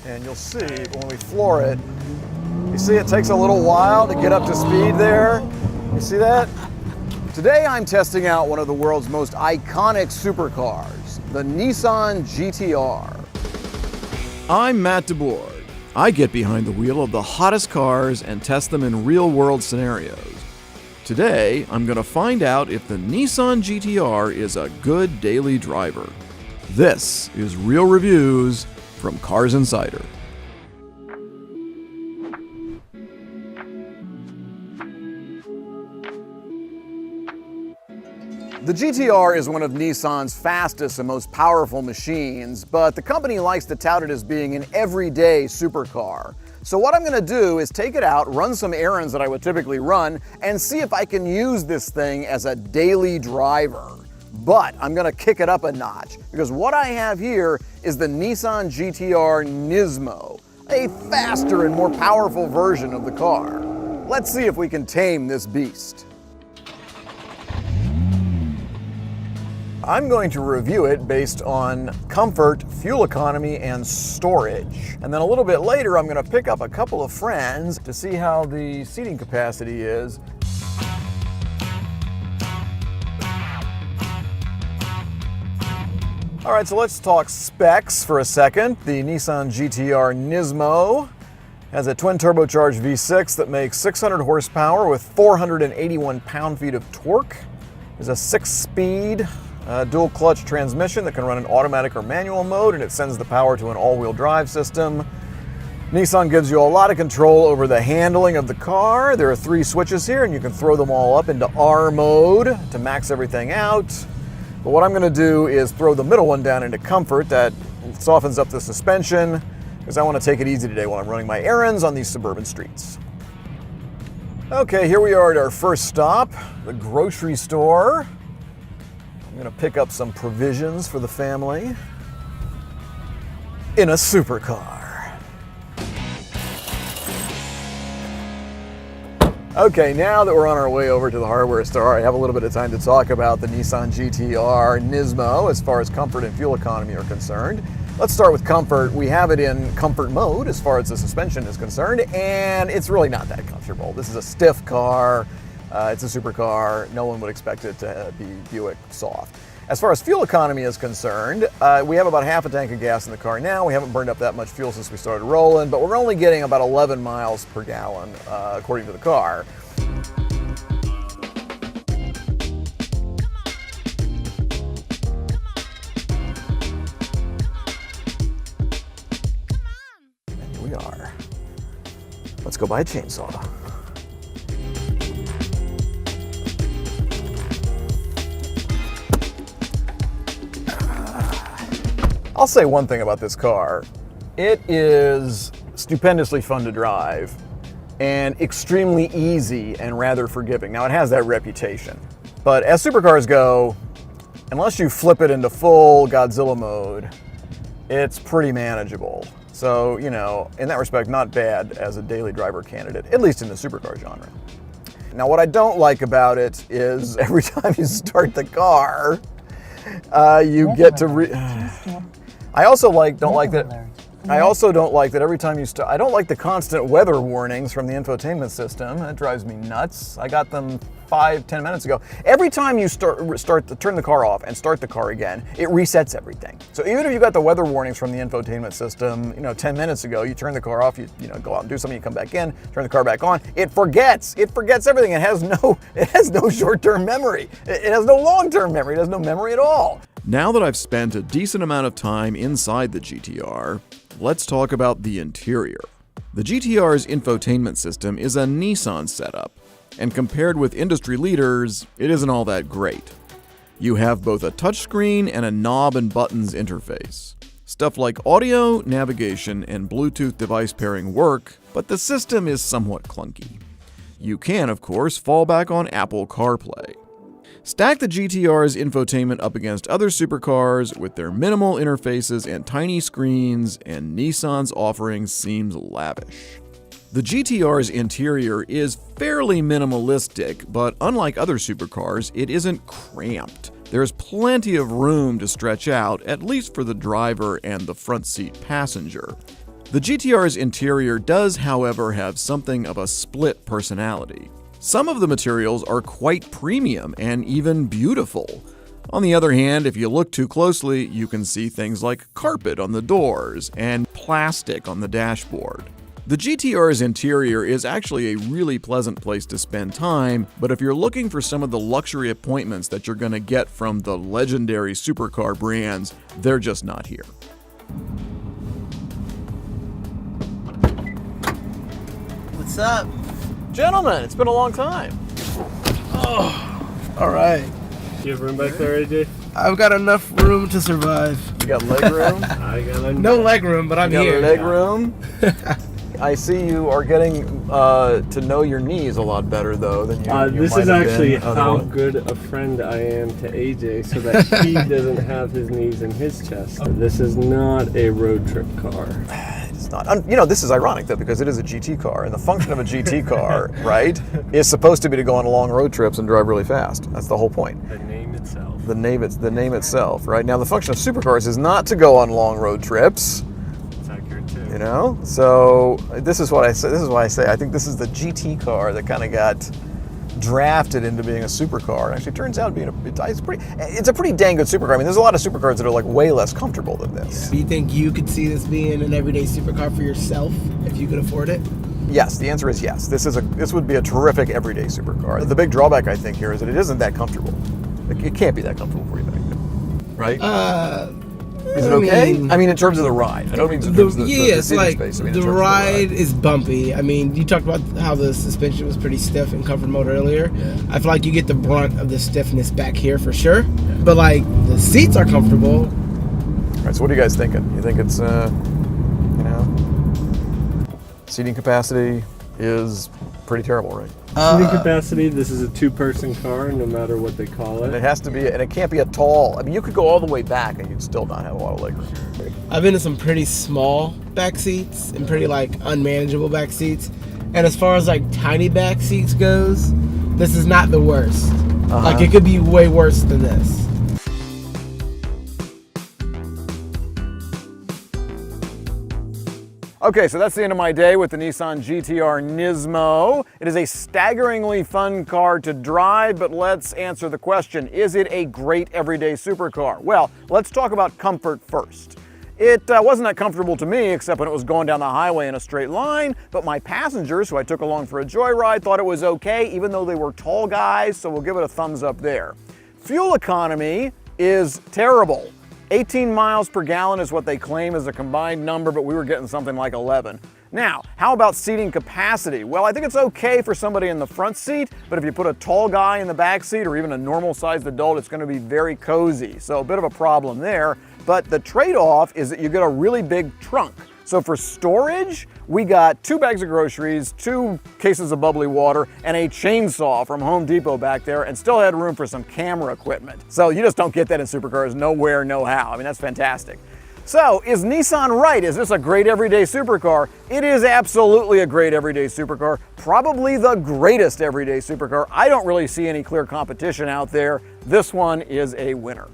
and you'll see when we floor it, you see it takes a little while to get up to speed there. You see that? Today I'm testing out one of the world's most iconic supercars, the Nissan GT-R. I'm Matt DeBoer. I get behind the wheel of the hottest cars and test them in real-world scenarios. Today, I'm going to find out if the Nissan GT-R is a good daily driver. This is Real Reviews from Cars Insider. The GT-R is one of Nissan's fastest and most powerful machines, but the company likes to tout it as being an everyday supercar. So what I'm going to do is take it out, run some errands that I would typically run, and see if I can use this thing as a daily driver. But I'm going to kick it up a notch, because what I have here is the Nissan GT-R Nismo, a faster and more powerful version of the car. Let's see if we can tame this beast. I'm going to review it based on comfort, fuel economy, and storage. And then a little bit later, I'm going to pick up a couple of friends to see how the seating capacity is. All right, so let's talk specs for a second. The Nissan GT-R Nismo has a twin turbocharged V6 that makes 600 horsepower with 481 pound-feet of torque. There's a 6-speed dual clutch transmission that can run in automatic or manual mode, and it sends the power to an all-wheel drive system. Nissan gives you a lot of control over the handling of the car. There are 3 switches here, and you can throw them all up into R mode to max everything out. But what I'm going to do is throw the middle one down into comfort. That softens up the suspension, because I want to take it easy today while I'm running my errands on these suburban streets. Okay, here we are at our first stop, the grocery store. I'm going to pick up some provisions for the family in a supercar. Okay, now that we're on our way over to the hardware store, I have a little bit of time to talk about the Nissan GT-R Nismo as far as comfort and fuel economy are concerned. Let's start with comfort. We have it in comfort mode as far as the suspension is concerned, and it's really not that comfortable. This is a stiff car. It's a supercar. No one would expect it to be Buick soft. As far as fuel economy is concerned, we have about half a tank of gas in the car now. We haven't burned up that much fuel since we started rolling, but we're only getting about 11 miles per gallon, according to the car. And here we are. Let's go buy a chainsaw. I'll say one thing about this car. It is stupendously fun to drive and extremely easy and rather forgiving. Now, it has that reputation, but as supercars go, unless you flip it into full Godzilla mode, it's pretty manageable. So, you know, in that respect, not bad as a daily driver candidate, at least in the supercar genre. Now, what I don't like about it is every time you start the car, you get to I also don't like that every time you start. I don't like the constant weather warnings from the infotainment system. That drives me nuts. I got them 5-10 minutes ago. Every time you turn the car off and start the car again, it resets everything. So even if you got the weather warnings from the infotainment system, 10 minutes ago, you turn the car off, you go out and do something, you come back in, turn the car back on, it forgets everything. It has no short-term memory. It has no long-term memory. It has no memory at all. Now that I've spent a decent amount of time inside the GT-R, let's talk about the interior. The GT-R's infotainment system is a Nissan setup, and compared with industry leaders, it isn't all that great. You have both a touchscreen and a knob and buttons interface. Stuff like audio, navigation, and Bluetooth device pairing work, but the system is somewhat clunky. You can, of course, fall back on Apple CarPlay. Stack the GT-R's infotainment up against other supercars with their minimal interfaces and tiny screens, and Nissan's offering seems lavish. The GT-R's interior is fairly minimalistic, but unlike other supercars, it isn't cramped. There's plenty of room to stretch out, at least for the driver and the front seat passenger. The GTR's interior does, however, have something of a split personality. Some of the materials are quite premium and even beautiful. On the other hand, if you look too closely, you can see things like carpet on the doors and plastic on the dashboard. The GTR's interior is actually a really pleasant place to spend time, but if you're looking for some of the luxury appointments that you're going to get from the legendary supercar brands, they're just not here. What's up? Gentlemen, it's been a long time. Oh, all right. Do you have room back there, AJ? I've got enough room to survive. You got leg room? I got No leg room, but I'm You got here. leg room? I see you are getting to know your knees a lot better, though, than you This might is have actually been how otherwise. good a friend I am to AJ so that he doesn't have his knees in his chest. This is not a road trip car. It's not. You know, this is ironic, though, because it is a GT car, and the function of a GT car, right, is supposed to be to go on long road trips and drive really fast. That's the whole point. The name itself. The name itself, right? Now, the function of supercars is not to go on long road trips. It's accurate too. You know, so this is what I say. This is why I say I think this is the GT car that kind of got drafted into being a supercar. And actually, turns out being it's a pretty dang good supercar. I mean, there's a lot of supercars that are like way less comfortable than this. Do you think you could see this being an everyday supercar for yourself if you could afford it? Yes, the answer is yes. This would be a terrific everyday supercar. The big drawback I think here is that it isn't that comfortable. It can't be that comfortable for you back there, right? Is it okay? I mean, in terms of the ride. I don't mean in terms of the seating like space. I mean, in the terms of ride is bumpy. I mean, you talked about how the suspension was pretty stiff in comfort mode earlier. Yeah. I feel like you get the brunt of the stiffness back here for sure. Yeah. But like the seats are comfortable. All right, so what are you guys thinking? You think it's, seating capacity is pretty terrible, right? Seating capacity, this is a two-person car, no matter what they call And it. it has to be, and it can't be a tall. I mean, you could go all the way back and you'd still not have a lot of legroom. I've been in some pretty small back seats and pretty like unmanageable back seats. And as far as like tiny back seats goes, this is not the worst. Like it could be way worse than this. Okay, so that's the end of my day with the Nissan GTR Nismo. It is a staggeringly fun car to drive, but let's answer the question, is it a great everyday supercar? Well, let's talk about comfort first. It wasn't that comfortable to me, except when it was going down the highway in a straight line, but my passengers, who I took along for a joyride, thought it was okay, even though they were tall guys, so we'll give it a thumbs up there. Fuel economy is terrible. 18 miles per gallon is what they claim as a combined number, but we were getting something like 11. Now, how about seating capacity? Well, I think it's okay for somebody in the front seat, but if you put a tall guy in the back seat or even a normal-sized adult, it's going to be very cozy. So a bit of a problem there, but the trade-off is that you get a really big trunk. So for storage, we got 2 bags of groceries, 2 cases of bubbly water, and a chainsaw from Home Depot back there, and still had room for some camera equipment. So you just don't get that in supercars, nowhere, no how. I mean, that's fantastic. So is Nissan right? Is this a great everyday supercar? It is absolutely a great everyday supercar, probably the greatest everyday supercar. I don't really see any clear competition out there. This one is a winner.